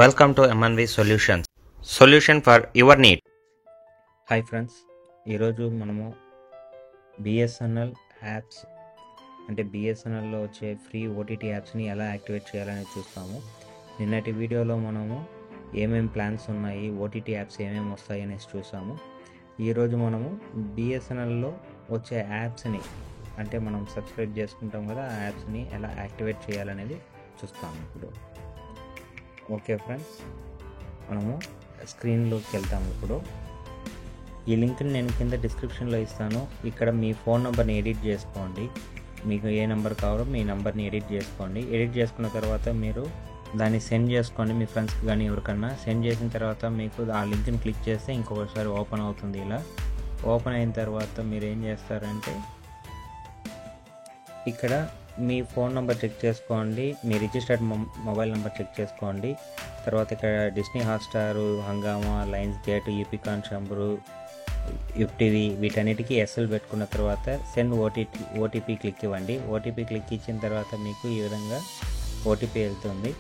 Welcome to MNV Solutions. Solution for your need. Hi friends, ఈరోజు మనము BSNL apps అంటే బిఎస్ఎన్ఎల్లో వచ్చే ఫ్రీ ఓటీటీ యాప్స్ని ఎలా యాక్టివేట్ చేయాలని చూస్తాము. నిన్నటి వీడియోలో మనము ఏమేమి ప్లాన్స్ ఉన్నాయి, ఓటీటీ యాప్స్ ఏమేమి వస్తాయి అనేసి చూసాము. ఈరోజు మనము బిఎస్ఎన్ఎల్లో వచ్చే యాప్స్ని అంటే మనం సబ్స్క్రైబ్ చేసుకుంటాం కదా, ఆ యాప్స్ని ఎలా యాక్టివేట్ చేయాలనేది చూస్తాము ఇప్పుడు. ఓకే ఫ్రెండ్స్, మనము స్క్రీన్లోకి వెళ్తాము. ఇప్పుడు ఈ లింక్ని నేను కింద డిస్క్రిప్షన్లో ఇస్తాను. ఇక్కడ మీ ఫోన్ నెంబర్ని ఎడిట్ చేసుకోండి. మీకు ఏ నెంబర్ కావాలో మీ నెంబర్ని ఎడిట్ చేసుకోండి. ఎడిట్ చేసుకున్న తర్వాత మీరు దాన్ని సెండ్ చేసుకోండి మీ ఫ్రెండ్స్కి కానీ ఎవరికన్నా. సెండ్ చేసిన తర్వాత మీకు ఆ లింక్ని క్లిక్ చేస్తే ఇంకొకసారి ఓపెన్ అవుతుంది. ఇలా ఓపెన్ అయిన తర్వాత మీరు ఏం చేస్తారంటే ఇక్కడ మీ ఫోన్ నెంబర్ చెక్ చేసుకోండి, మీ రిజిస్టర్డ్ మొబైల్ నెంబర్ చెక్ చేసుకోండి. తర్వాత ఇక్కడ డిస్నీ హాట్స్టారు, హంగామా, లయన్స్ గేట్, యూపీకాన్ షంబరు, యుప్టీవీ వీటన్నిటికీ ఎస్ఎల్ పెట్టుకున్న తర్వాత సెండ్ ఓటీపీ క్లిక్ ఇవ్వండి. ఓటీపీ క్లిక్ ఇచ్చిన తర్వాత మీకు ఈ విధంగా ఓటీపీ వెళ్తుంది.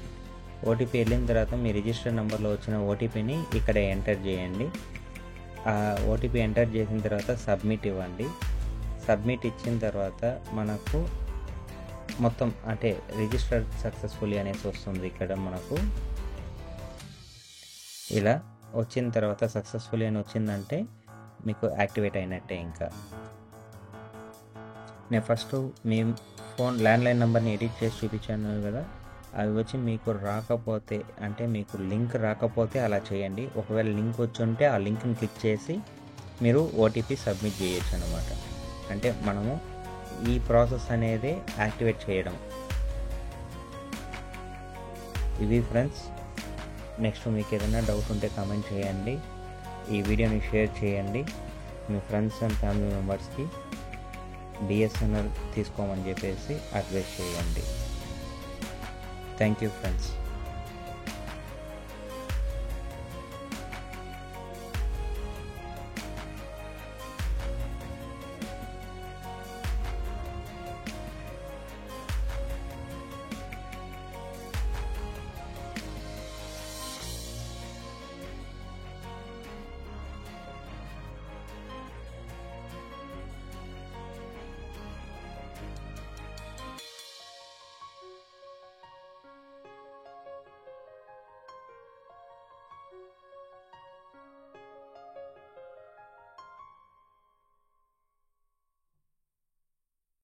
ఓటీపీ వెళ్ళిన తర్వాత మీ రిజిస్టర్డ్ నెంబర్లో వచ్చిన ఓటీపీని ఇక్కడ ఎంటర్ చేయండి. ఆ ఓటీపీ ఎంటర్ చేసిన తర్వాత సబ్మిట్ ఇవ్వండి. సబ్మిట్ ఇచ్చిన తర్వాత మనకు మొత్తం అంటే రిజిస్టర్డ్ సక్సెస్ఫుల్లీ అనేసి వస్తుంది. ఇక్కడ మనకు ఇలా వచ్చిన తర్వాత సక్సెస్ఫుల్లీ అని వచ్చిందంటే మీకు యాక్టివేట్ అయినట్టే. ఇంకా నేను ఫస్ట్ మీ ఫోన్ ల్యాండ్లైన్ నెంబర్ని ఎడిట్ చేసి చూపించాను కదా, అవి వచ్చి మీకు రాకపోతే అంటే మీకు లింక్ రాకపోతే అలా చేయండి. ఒకవేళ లింక్ వచ్చి ఉంటే ఆ లింక్ని క్లిక్ చేసి మీరు ఓటీపీ సబ్మిట్ చేయొచ్చు అన్నమాట. అంటే మనము ఈ ప్రాసెస్ అనేది యాక్టివేట్ చేయడం. ఇవి ఫ్రెండ్స్. నెక్స్ట్ మీకు ఏదైనా డౌట్ ఉంటే కామెంట్ చేయండి. ఈ వీడియోని షేర్ చేయండి మీ ఫ్రెండ్స్ అండ్ ఫ్యామిలీ మెంబర్స్కి. బిఎస్ఎన్ఎల్ తీసుకోమని చెప్పేసి అడ్వైస్ చేయండి. Thank you friends.